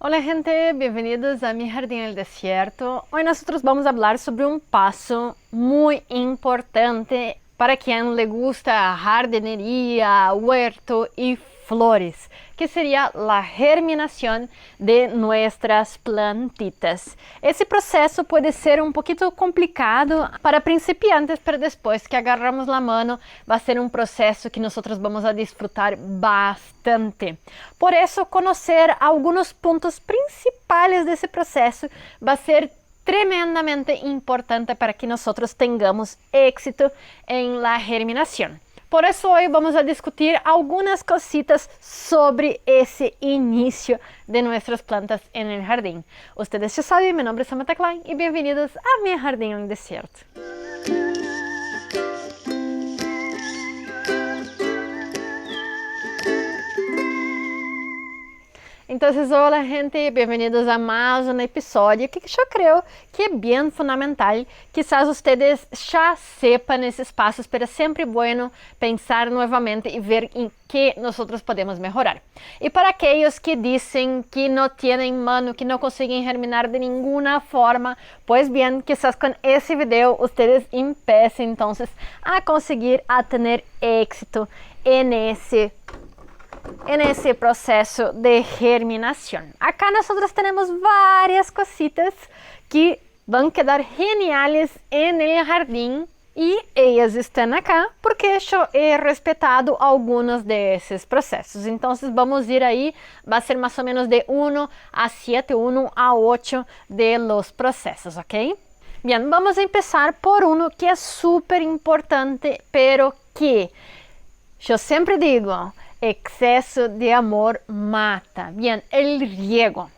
Hola gente, bienvenidos a Mi Jardín en el Desierto. Hoy nosotros vamos a hablar sobre un paso muy importante para quien le gusta jardinería, huerto y flores, que sería la germinación de nuestras plantitas. Ese proceso puede ser un poquito complicado para principiantes, pero después que agarramos la mano va a ser un proceso que nosotros vamos a disfrutar bastante. Por eso, conocer algunos puntos principales de ese proceso va a ser tremendamente importante para que nosotros tengamos éxito en la germinación. Por eso hoy vamos a discutir algunas cositas sobre ese inicio de nuestras plantas en el jardín. Ustedes ya saben, mi nombre es Samantha Klein y bienvenidos a Mi Jardín en el Desierto. Entonces, hola gente, bienvenidos a más un episodio que yo creo que es bien fundamental. Quizás ustedes ya sepan esos pasos, pero es siempre bueno pensar nuevamente y ver en qué nosotros podemos mejorar. Y para aquellos que dicen que no tienen mano, que no consiguen germinar de ninguna forma, pues bien, quizás con ese video ustedes empiecen entonces a conseguir a tener éxito en ese proceso de germinación. Acá nosotros tenemos varias cositas que van a quedar geniales en el jardín y ellas están acá porque yo he respetado algunos de esos procesos. Entonces vamos a ir ahí, va a ser más o menos de 1 a 7, 1 a 8 de los procesos, ¿ok? Bien, vamos a empezar por uno que es súper importante, pero que yo siempre digo, exceso de amor mata. Bien, el riego.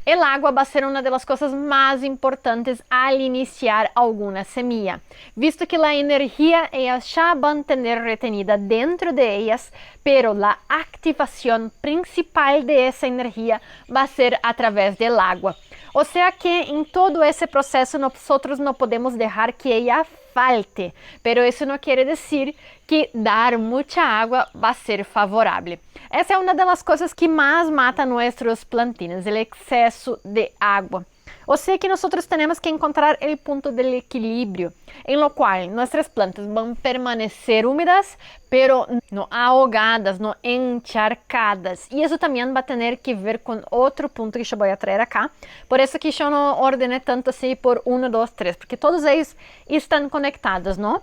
El agua va a ser una de las cosas más importantes al iniciar alguna semilla, visto que la energía ellas ya van a tener retenida dentro de ellas, pero la activación principal de esa energía va a ser a través del agua. O sea que en todo ese proceso nosotros no podemos dejar que ella falte, pero eso no quiere decir que dar mucha agua va a ser favorable. Essa é uma das coisas que mais mata nossos plantines, o excesso de água. Ou seja que nós temos que encontrar o ponto do equilíbrio, em lo qual nossas plantas vão permanecer úmidas, pero não ahogadas, não encharcadas. E isso também vai ter que ver com outro ponto que eu vou trazer acá. Por isso que eu não ordenei tanto assim por 1, 2, 3, porque todos eles estão conectados, não?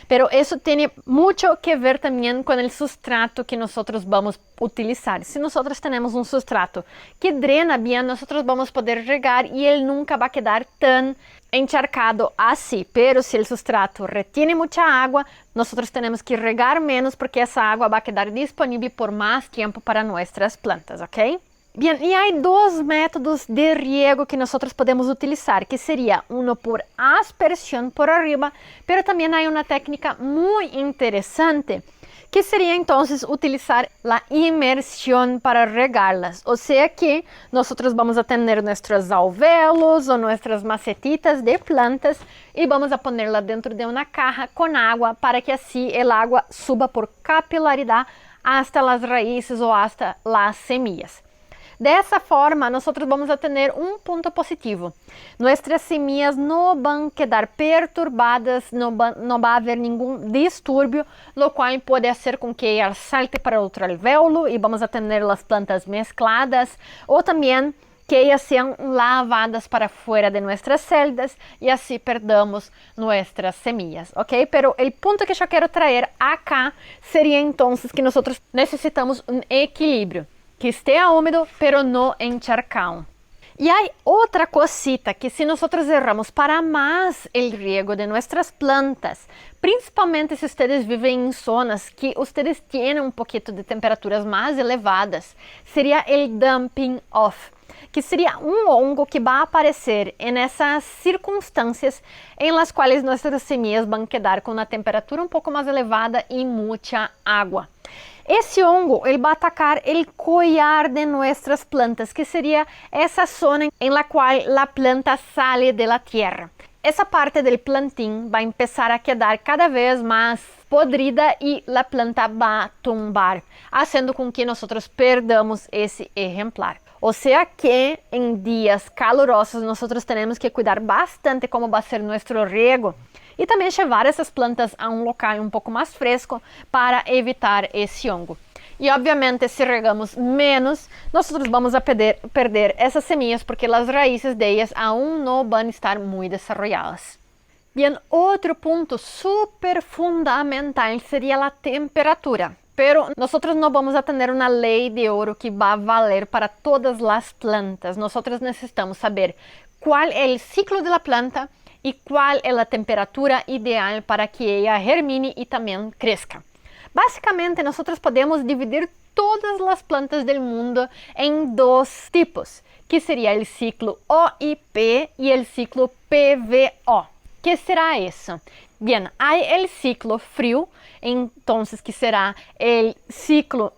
Pero eso tiene mucho que ver también con el sustrato que nosotros vamos a utilizar. Si nosotros tenemos un sustrato que drena bien, nosotros vamos a poder regar y él nunca va a quedar tan encharcado así. Pero si el sustrato retiene mucha agua, nosotros tenemos que regar menos porque esa agua va a quedar disponible por más tiempo para nuestras plantas, ¿ok? Bien, e há dois métodos de riego que nós podemos utilizar, que seria um por aspersão por arriba, pero também há uma técnica muito interessante, que seria então utilizar a imersão para regá-las. Ou seja que nós vamos a ter nossos alvéolos ou nossas macetitas de plantas e vamos a pô-las dentro de uma caja com água para que assim a água suba por capilaridade hasta as raízes ou hasta as semillas. Dessa forma, nós vamos a ter um ponto positivo. Nossas semillas não vão quedar perturbadas, não vai haver nenhum distúrbio, lo qual pode ser com que ela salte para outro alvéolo e vamos a ter as plantas mescladas, ou também que elas sejam lavadas para fora de nossas celdas e assim perdamos nossas semillas, ok? Pero o ponto que eu quero trazer acá seria então que nós necessitamos um equilíbrio. Que esteja úmido, pero no encharcado. E há outra cosita que se nós erramos para mais o riego de nossas plantas, principalmente se vocês vivem em zonas que vocês têm um pouquinho de temperaturas mais elevadas, seria o dumping off, que seria um hongo que vai aparecer nessas circunstâncias em las quais nossas semillas vão quedar com uma temperatura um pouco mais elevada e muita água. Esse hongo ele vai atacar o collar de nossas plantas, que seria essa zona em la qual a planta sale de la tierra. Essa parte do plantín vai começar a quedar cada vez mais podrida e a planta vai tombar, fazendo com que nós perdamos esse exemplar. O sea que em dias calurosos nós temos que cuidar bastante como vai ser nosso riego e também levar essas plantas a um local um pouco mais fresco para evitar esse hongo. E obviamente se regamos menos, nós vamos a perder essas semillas porque as raízes delas aún não vão estar muito desenvolvidas. Bien, outro ponto super fundamental seria a temperatura. Pero nosotros no vamos a tener una ley de oro que va a valer para todas las plantas. Nosotros necesitamos saber cuál es el ciclo de la planta y cuál es la temperatura ideal para que ella germine y también crezca. Básicamente, nosotros podemos dividir todas las plantas del mundo en dos tipos, que sería el ciclo OIP y el ciclo PVO. ¿Qué será eso? Bien, hay el ciclo frío, entonces que será el ciclo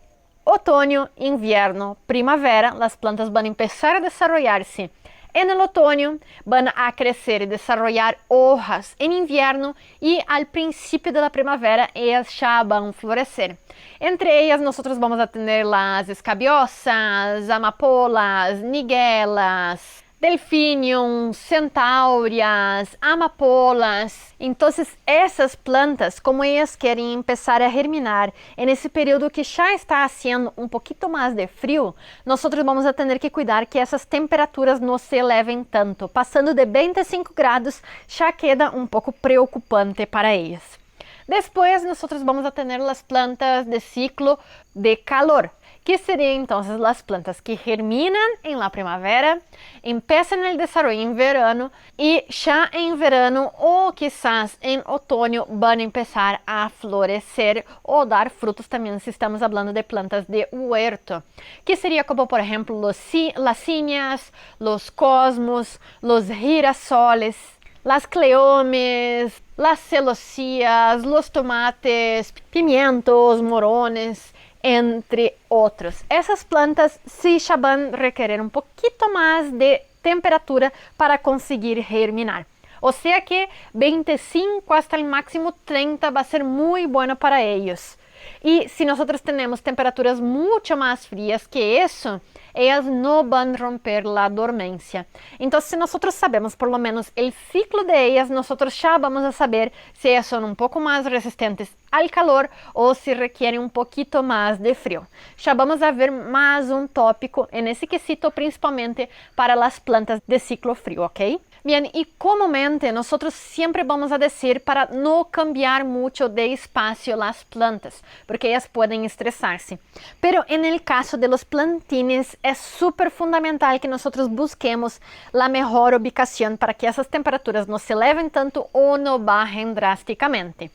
otoño, invierno, primavera. Las plantas van a empezar a desarrollarse en el otoño, van a crecer y desarrollar hojas en invierno y al principio de la primavera ellas ya van a florecer. Entre ellas nosotros vamos a tener las escabiosas, amapolas, niguelas, delfinium, centáureas, amapolas. Então, essas plantas, como elas querem começar a germinar nesse período que já está sendo um pouquinho mais de frio, nós vamos a ter que cuidar que essas temperaturas não se elevem tanto. Passando de 25 graus já queda um pouco preocupante para elas. Depois, nós vamos a ter as plantas de ciclo de calor, que serían entonces las plantas que germinan en la primavera, empiezan el desarrollo en verano y ya en verano o quizás en otoño van a empezar a florecer o dar frutos también si estamos hablando de plantas de huerto, que sería como por ejemplo las ciñas, los cosmos, los girasoles, las cleomes, las celosías, los tomates, pimientos, morones, entre outros. Essas plantas sí já vão requerer um pouquinho mais de temperatura para conseguir germinar. O sea que 25 hasta el máximo 30 va a ser muy bueno para ellos. Y si nosotros tenemos temperaturas mucho más frías que eso, ellas no van a romper la dormencia. Entonces, si nosotros sabemos por lo menos el ciclo de ellas, nosotros ya vamos a saber si ellas son un poco más resistentes al calor o si requieren un poquito más de frío. Ya vamos a ver más un tópico en ese quesito, principalmente para las plantas de ciclo frío, ¿ok? Bien, y comúnmente nosotros siempre vamos a decir para no cambiar mucho de espacio las plantas, porque ellas pueden estresarse. Pero en el caso de los plantines es súper fundamental que nosotros busquemos la mejor ubicación para que esas temperaturas no se eleven tanto o no bajen drásticamente.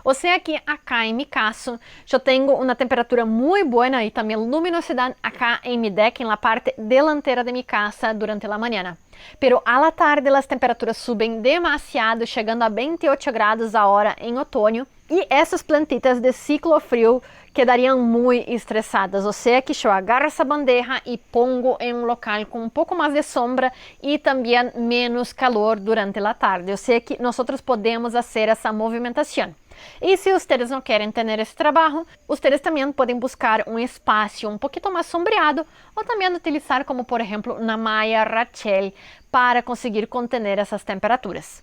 O sea que acá en mi caso, yo tengo una temperatura muy buena y también luminosidad acá en mi deck, en la parte delantera de mi casa durante la mañana. Pero a la tarde las temperaturas suben demasiado, llegando a 28 grados ahora en otoño. Y esas plantitas de ciclo frío quedarían muy estresadas. O sea que yo agarro esa bandeja y pongo en un local con un poco más de sombra y también menos calor durante la tarde. O sea que nosotros podemos hacer esa movimentación. Y si ustedes no quieren tener ese trabajo, ustedes también pueden buscar un espacio un poquito más sombreado o también utilizar como por ejemplo una malla Rachel para conseguir contener esas temperaturas.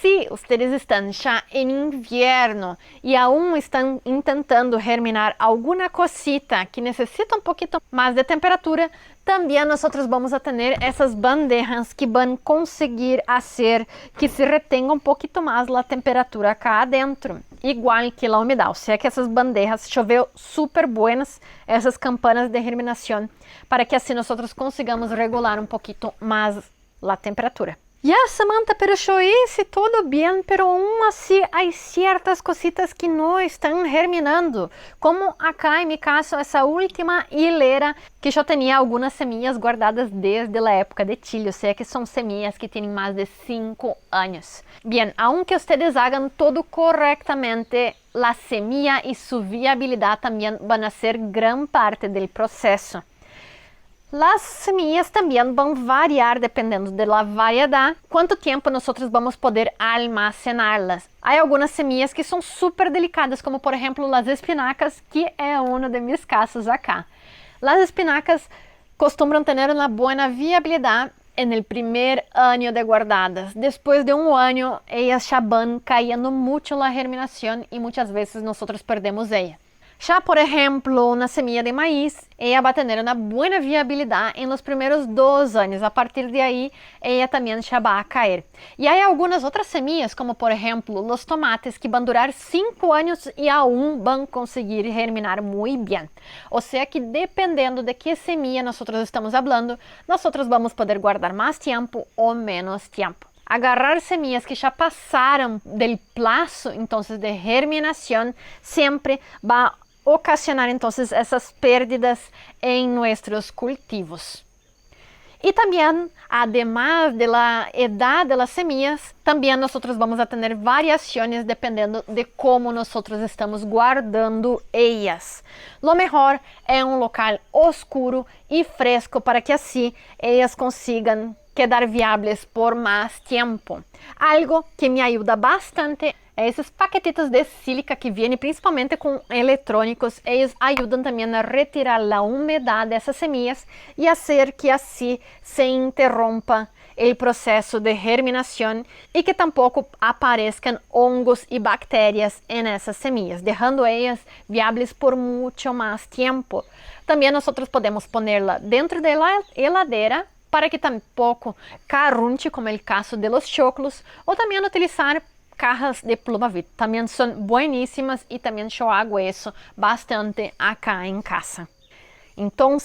Si ustedes están ya en invierno y aún están intentando germinar alguna cosita que necesita un poquito más de temperatura, también nosotros vamos a tener esas bandejas que van a conseguir hacer que se retenga un poquito más la temperatura acá adentro, igual que la humedad. O sea que esas bandejas yo veo súper buenas, esas campanas de germinación, para que así nosotros consigamos regular un poquito más la temperatura. Ya, Samantha, pero yo hice todo bien, pero aún así hay ciertas cositas que no están germinando. Como acá en mi caso, esa última hilera que yo tenía algunas semillas guardadas desde la época de chile, o sea que son semillas que tienen más de 5 años. Bien, aunque ustedes hagan todo correctamente, la semilla y su viabilidad también van a ser gran parte del proceso. Las semillas también van a variar dependiendo de la variedad, cuánto tiempo nosotros vamos a poder almacenarlas. Hay algunas semillas que son súper delicadas, como por ejemplo las espinacas, que es uno de mis casos acá. Las espinacas, costumbran tener una buena viabilidad en el primer año de guardadas. Después de un año, ellas ya van cayendo mucho en la germinación y muchas veces nosotros perdemos ella. Ya, por ejemplo, una semilla de maíz, ella va a tener una buena viabilidad en los primeros 2 años. A partir de ahí, ella también ya va a caer. Y hay algunas otras semillas, como por ejemplo los tomates, que van a durar 5 años y aún van a conseguir germinar muy bien. O sea que dependiendo de qué semilla nosotros estamos hablando, nosotros vamos a poder guardar más tiempo o menos tiempo. Agarrar semillas que ya pasaron del plazo entonces de germinación siempre va a ocasionar entonces esas pérdidas en nuestros cultivos. Y también, además de la edad de las semillas, también nosotros vamos a tener variaciones dependiendo de cómo nosotros estamos guardando ellas. Lo mejor es un local oscuro y fresco para que así ellas consigan quedar viables por más tiempo. Algo que me ayuda bastante é esses paquetitos de sílica que vienen principalmente com eletrônicos. Eles ajudam também a retirar a umidade dessas semillas e fazer que assim se interrompa o processo de germinação e que tampouco apareçam hongos e bactérias em essas semillas, deixando elas viáveis por muito mais tempo. Também nós podemos pô-la dentro da heladeira para que tampouco carunche, como é o caso de los choclos, ou também utilizar cajas de Plumavit. Também são bueníssimas e também eu hago isso bastante acá em casa. Então,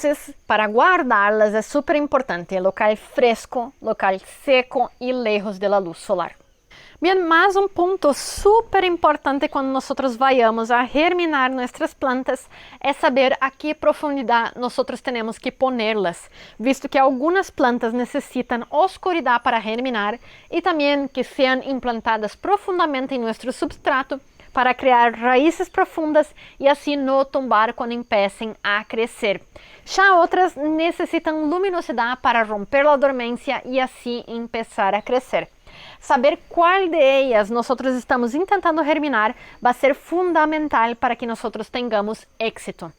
para guardá-las é super importante local fresco, local seco e lejos da luz solar. Bem, mais um ponto super importante quando nós vayamos a germinar nossas plantas é saber a que profundidade nós temos que ponerlas, visto que algumas plantas necessitam oscuridade para germinar e também que sejam implantadas profundamente em nosso substrato para criar raízes profundas e assim não tombar quando empecem a crescer. Já outras necessitam luminosidade para romper a dormência e assim começar a crescer. Saber qual de ellas nós estamos tentando germinar vai ser fundamental para que nós tenhamos éxito.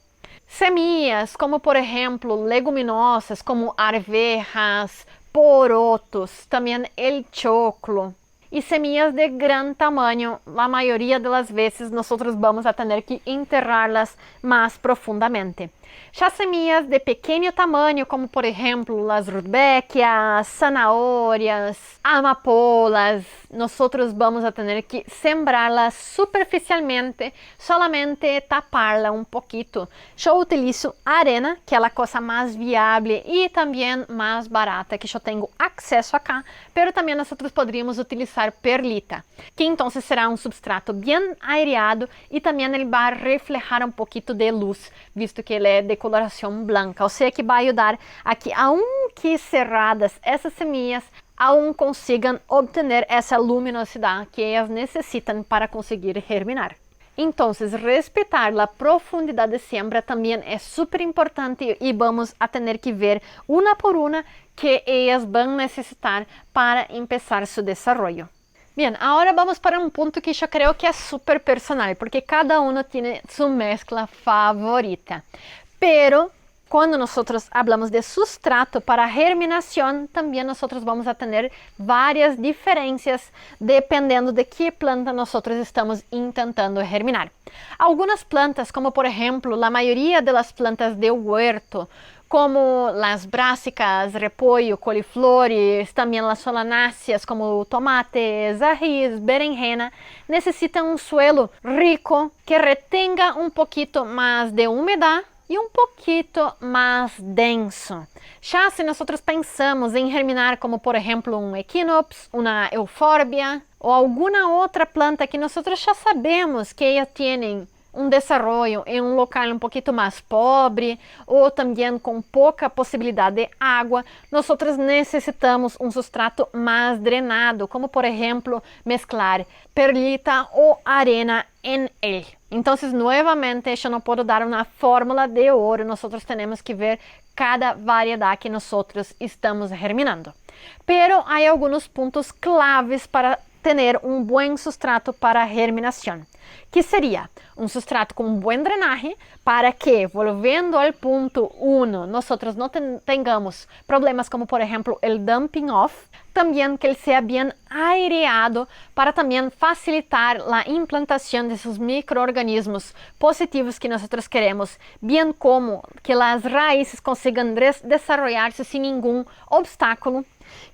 Semillas como, por exemplo, leguminosas como arvejas, porotos, também el choclo e semillas de gran tamaño, a maioria das vezes nós vamos a tener que enterrarlas mais profundamente. Já semillas de pequeno tamanho, como por exemplo as rudbeckias, zanahorias, amapolas, nós vamos a tener que sembrarlas superficialmente, solamente taparla um pouquito. Eu utilizo arena, que é a coisa mais viável e também mais barata que eu tenho acesso acá, pero também nós poderíamos utilizar perlita, que então será um substrato bem aireado e também ele vai reflejar um pouquito de luz, visto que ele é de coloração branca, ou seja que vai ajudar a que, aunque cerradas essas semillas, aún consigam obter essa luminosidade que elas necessitam para conseguir germinar. Então, respeitar a profundidade de siembra também é super importante e vamos a ter que ver uma por uma que elas vão necessitar para começar seu desenvolvimento. Bem, agora vamos para um ponto que eu creio que é super personal, porque cada um tem sua mescla favorita. Pero quando nós falamos de substrato para germinação, também nós vamos a ter várias diferenças dependendo de que planta nós estamos tentando germinar. Algumas plantas, como por exemplo, a maioria das plantas de huerto, como as brássicas, repolho, coliflores, também as solanáceas, como tomates, arroz, berenjena, necessitam um suelo rico que retenga um pouquito mais de umidade e um pouquito mais denso. Já se nós pensamos em germinar como, por exemplo, um equinops, uma eufórbia ou alguma outra planta que nós já sabemos que elas têm um desenvolvimento em um local um pouquito mais pobre ou também com pouca possibilidade de água, nós necessitamos um substrato mais drenado, como por exemplo, mesclar perlita ou arena em ele. Então, novamente, eu não posso dar uma fórmula de ouro, nós temos que ver cada variedade que nós estamos germinando. Pero há alguns pontos claves para ter um bom substrato para germinação, que sería un sustrato con un buen drenaje para que, volviendo al punto 1, nosotros no tengamos problemas como, por ejemplo, el dumping off. También que él sea bien aireado para también facilitar la implantación de esos microorganismos positivos que nosotros queremos, bien como que las raíces consigan desarrollarse sin ningún obstáculo.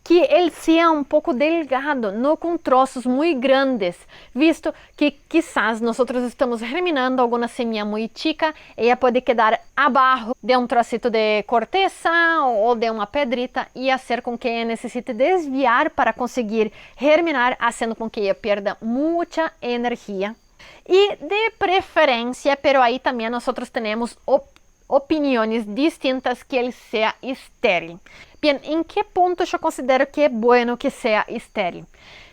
Que ele seja um pouco delgado, não com troços muito grandes, visto que quizás nós estamos germinando alguma semilla muito chica, ela pode quedar abaixo de um trocito de corteza ou de uma pedrita e fazer com que ela necessite desviar para conseguir germinar, fazendo com que ela perda muita energia. E de preferência, pero aí também nós temos opiniões distintas, que ele seja estéril. Bien, ¿en qué punto yo considero que es bueno que sea estéril?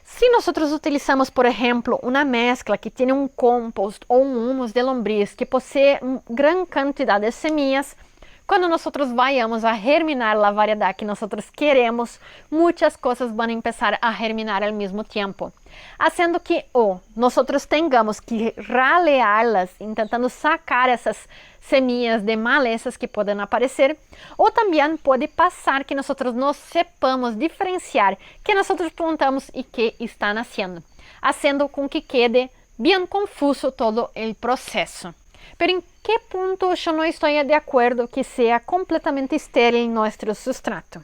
Si nosotros utilizamos, por ejemplo, una mezcla que tiene un compost o un humus de lombriz que posee gran cantidad de semillas, cuando nosotros vayamos a germinar la variedad que nosotros queremos, muchas cosas van a empezar a germinar al mismo tiempo, haciendo que nosotros tengamos que ralearlas, intentando sacar esas semillas de malezas que pueden aparecer, o también puede pasar que nosotros no sepamos diferenciar que nosotros plantamos y qué están haciendo con que quede bien confuso todo el proceso. Pero ¿en qué punto yo no estoy de acuerdo que sea completamente estéril nuestro sustrato?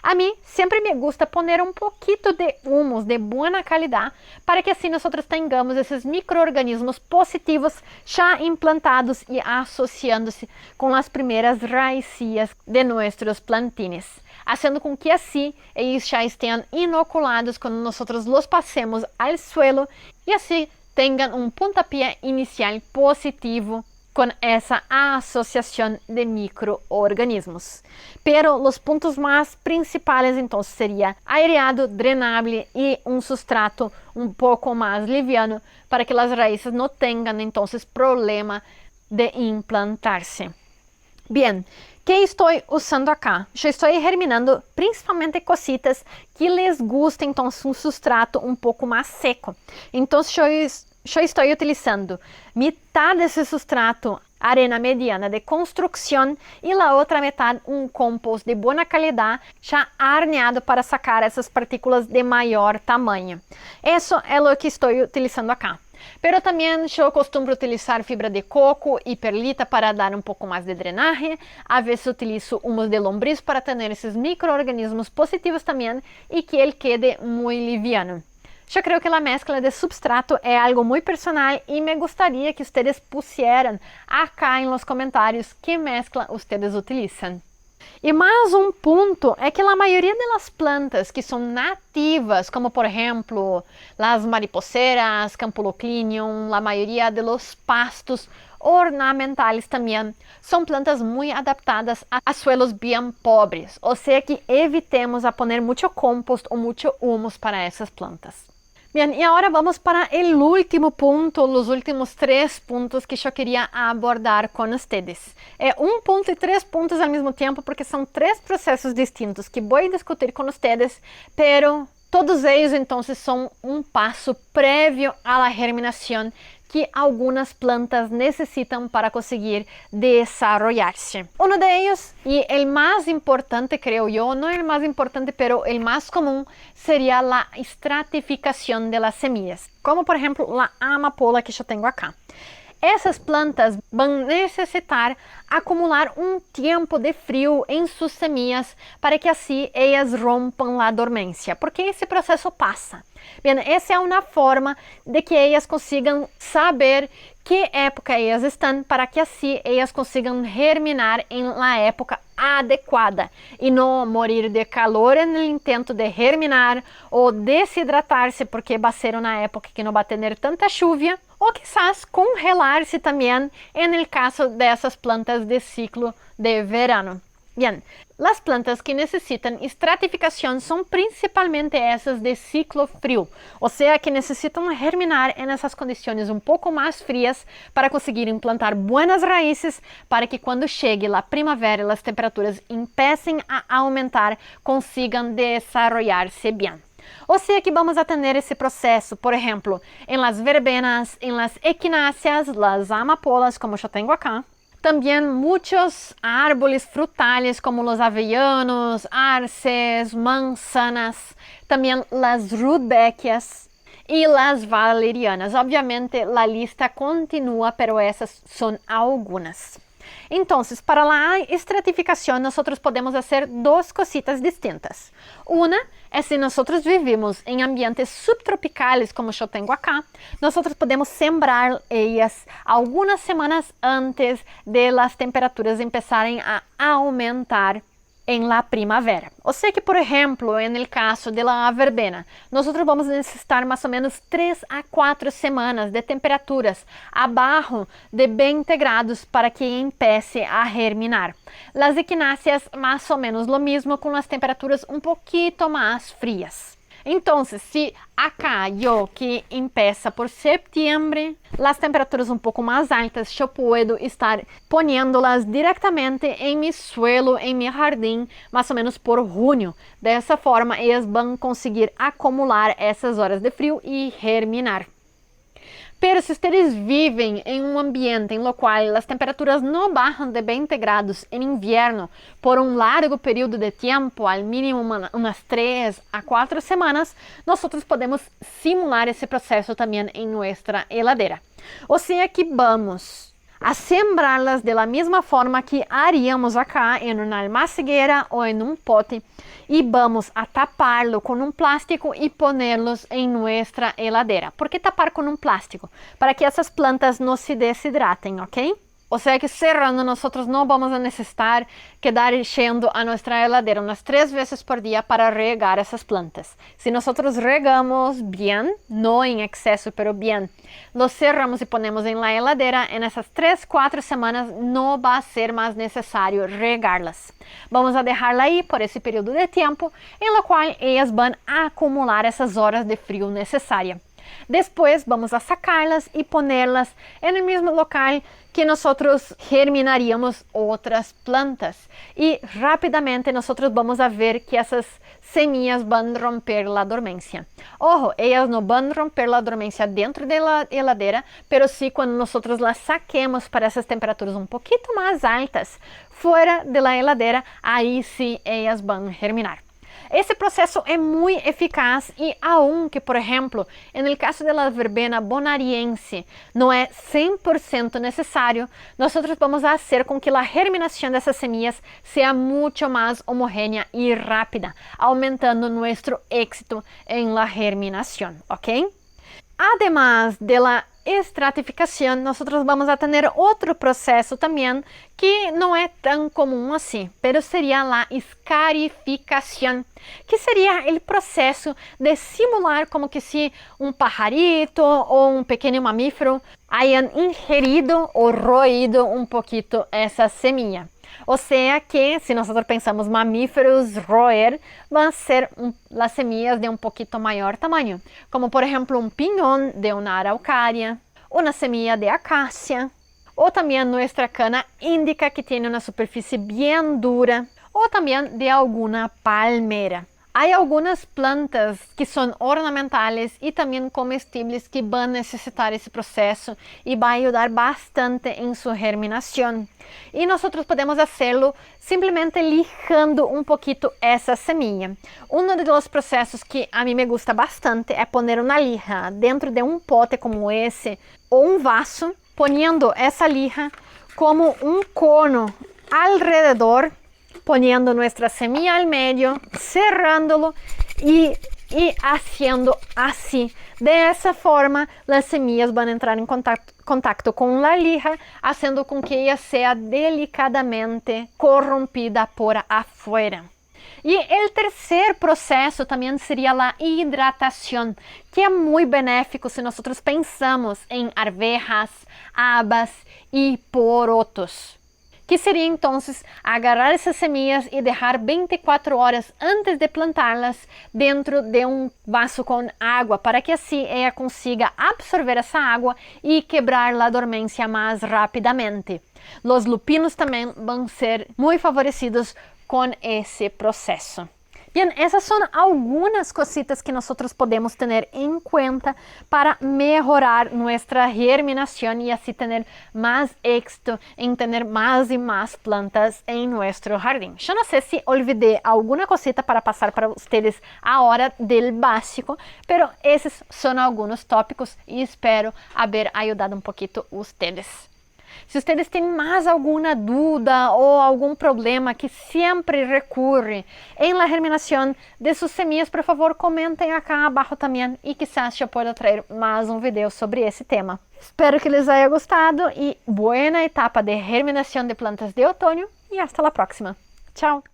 A mí siempre me gusta poner un poquito de humus de buena calidad para que así nosotros tengamos esos microorganismos positivos ya implantados y asociándose con las primeras raíces de nuestros plantines, haciendo con que así ellos ya estén inoculados cuando nosotros los pasemos al suelo y así tengan un puntapié inicial positivo con esa asociación de microorganismos. Pero los puntos más principales entonces sería aireado, drenable y un sustrato un poco más liviano para que las raíces no tengan entonces problema de implantarse. Bien, ¿qué estoy usando acá? Yo estoy germinando principalmente cositas que les gusta entonces un sustrato un poco más seco. Entonces yo estoy utilizando mitad de ese sustrato arena mediana de construcción y la otra mitad un compost de buena calidad ya horneado para sacar esas partículas de mayor tamaño. Eso es lo que estoy utilizando acá. Pero también yo acostumbro utilizar fibra de coco y perlita para dar un poco más de drenaje. A veces utilizo humus de lombriz para tener esos microorganismos positivos también y que él quede muy liviano. Yo creo que la mezcla de substrato es algo muy personal y me gustaría que ustedes pusieran acá en los comentarios qué mezcla ustedes utilizan. E mais um ponto é que a maioria das plantas que são nativas, como por exemplo as mariposeiras, Campuloclinium, a maioria dos pastos ornamentales também, são plantas muito adaptadas a suelos bem pobres, ou seja que evitemos a poner muito compost ou muito humus para essas plantas. Bien, y ahora vamos para el último punto, los últimos 3 puntos que yo quería abordar con ustedes. Un punto y 3 puntos al mismo tiempo porque son 3 procesos distintos que voy a discutir con ustedes, pero todos ellos entonces son un paso previo a la germinación que algunas plantas necesitan para conseguir desarrollarse. Uno de ellos, y el más importante creo yo, no el más importante, pero el más común, sería la estratificación de las semillas, como por ejemplo la amapola que yo tengo acá. Essas plantas vão necessitar acumular um tempo de frio em suas semillas para que assim elas rompam a dormência, porque esse processo passa. Bem, essa é uma forma de que elas consigam saber que época elas estão, para que assim elas consigam germinar em la época adequada e não morir de calor no intento de germinar ou desidratar-se porque vai ser uma época que não vai ter tanta chuva, ou quizás congelar-se também no caso dessas plantas de ciclo de verano. Bien, las plantas que necesitan estratificación son principalmente esas de ciclo frío, o sea que necesitan germinar en esas condiciones un poco más frías para conseguir implantar buenas raíces para que cuando llegue la primavera y las temperaturas empiecen a aumentar, consigan desarrollarse bien. Ou seja que vamos a ter esse processo, por exemplo, em las verbenas, em las equináceas, las amapolas, como eu tenho acá. Também muitos árboles frutales, como os avellanos, arces, manzanas, também las rudbeckias e las valerianas. Obviamente, a lista continua, pero essas são algumas. Então, para a estratificação, nós podemos fazer duas cositas distintas. Uma é se nós vivimos em ambientes subtropicais, como eu tenho acá, nós podemos sembrar elas algumas semanas antes de as temperaturas começarem a aumentar em la primavera. Ou seja que, por exemplo, no caso de la verbena, nós vamos necessitar mais ou menos 3 a 4 semanas de temperaturas abaixo de 20 graus para que empiece a germinar. Las equináceas, mais ou menos lo mesmo, com as temperaturas um pouquinho mais frias. Então, se acá eu que empieza por setembro, as temperaturas um pouco mais altas, eu posso estar poniendo-las diretamente em meu suelo, em meu jardim, mais ou menos por junho. Dessa forma, elas vão conseguir acumular essas horas de frio e germinar. Pero se vocês vivem em um ambiente em qual as temperaturas não baixam de 20 graus em inverno por um largo período de tempo, ao mínimo umas 3 a 4 semanas, nós podemos simular esse processo também em nossa heladeira. Ou seja que vamos a sembrá-las da mesma forma que haríamos acá em uma almacegueira ou em um pote e vamos a tapá-lo com um plástico e pô-los em nossa heladeira. ¿Por que tapar com um plástico? Para que essas plantas não se deshidratem, ok? Ou seja que cerrando, nós não vamos a necessitar quedar enchendo a nossa heladeira umas 3 vezes por dia para regar essas plantas. Se nós regamos bem, não em excesso, pero bem, los cerramos e ponemos em la heladeira, em essas 3, 4 semanas não vai ser mais necessário regá-las. Vamos a deixá-la aí por esse período de tempo, em qual elas vão acumular essas horas de frio necessárias. Depois vamos a sacá-las e pô-las no mesmo local que nós germinaríamos outras plantas. E rapidamente nós vamos a ver que essas semillas vão romper a dormência. Ojo, elas não vão romper a dormência dentro da heladeira, pero sim quando nós las saquemos para essas temperaturas um pouquinho mais altas, fora da heladeira, aí sim elas vão germinar. Esse processo é muito eficaz e aunque, por exemplo, no caso da verbena bonariense, não é 100% necessário, nós vamos fazer com que a germinação dessas semillas seja muito mais homogênea e rápida, aumentando nosso êxito em la germinação, ok? Además de la estratificação, nós vamos a ter outro processo também que não é tão comum assim, pero seria a escarificação, que seria o processo de simular como que se um pajarito ou um pequeno mamífero hayan ingerido ou roído um pouquinho essa semilla. Ou seja que, se nós pensamos mamíferos roer, vão ser as semillas de um pouquinho maior tamanho, como por exemplo um pinhão de uma araucária, uma semilla de acácia, ou também nossa cana índica que tem uma superfície bem dura, ou também de alguma palmeira. Há algumas plantas que são ornamentais e também comestíveis que vão necessitar esse processo e vai ajudar bastante em sua germinação. E nós podemos fazê-lo simplesmente lijando um pouquinho essa semilla. Um dos processos que a mim me gusta bastante é pôr uma lija dentro de um pote como esse ou um vaso, poniendo essa lija como um cono alrededor, poniendo nuestra semilla al medio, cerrándolo y haciendo así. De esa forma, las semillas van a entrar en contacto con la lija, haciendo con que ella sea delicadamente corrompida por afuera. E o terceiro processo também seria a hidratação, que é muito benéfico se nós pensamos em arvejas, habas e porotos. Que seria então agarrar essas semillas e deixar 24 horas antes de plantá-las dentro de um vaso com água, para que assim ela consiga absorver essa água e quebrar a dormência mais rapidamente. Os lupinos também vão ser muito favorecidos com esse processo. Bien, essas são algumas cositas que nós podemos ter em conta para melhorar nossa germinação e assim ter mais êxito em ter mais e mais plantas em nosso jardim. Eu não sei se olvidei alguma cosita para passar para vocês agora del básico, pero esses são alguns tópicos e espero haber ajudado um pouquinho vocês. Se vocês têm mais alguma dúvida ou algum problema que sempre recorre em la germinação de suas semillas, por favor, comentem acá abaixo também e quizás eu possa trazer mais um vídeo sobre esse tema. Espero que les haya gostado e boa etapa de germinação de plantas de outono e hasta la próxima. Tchau!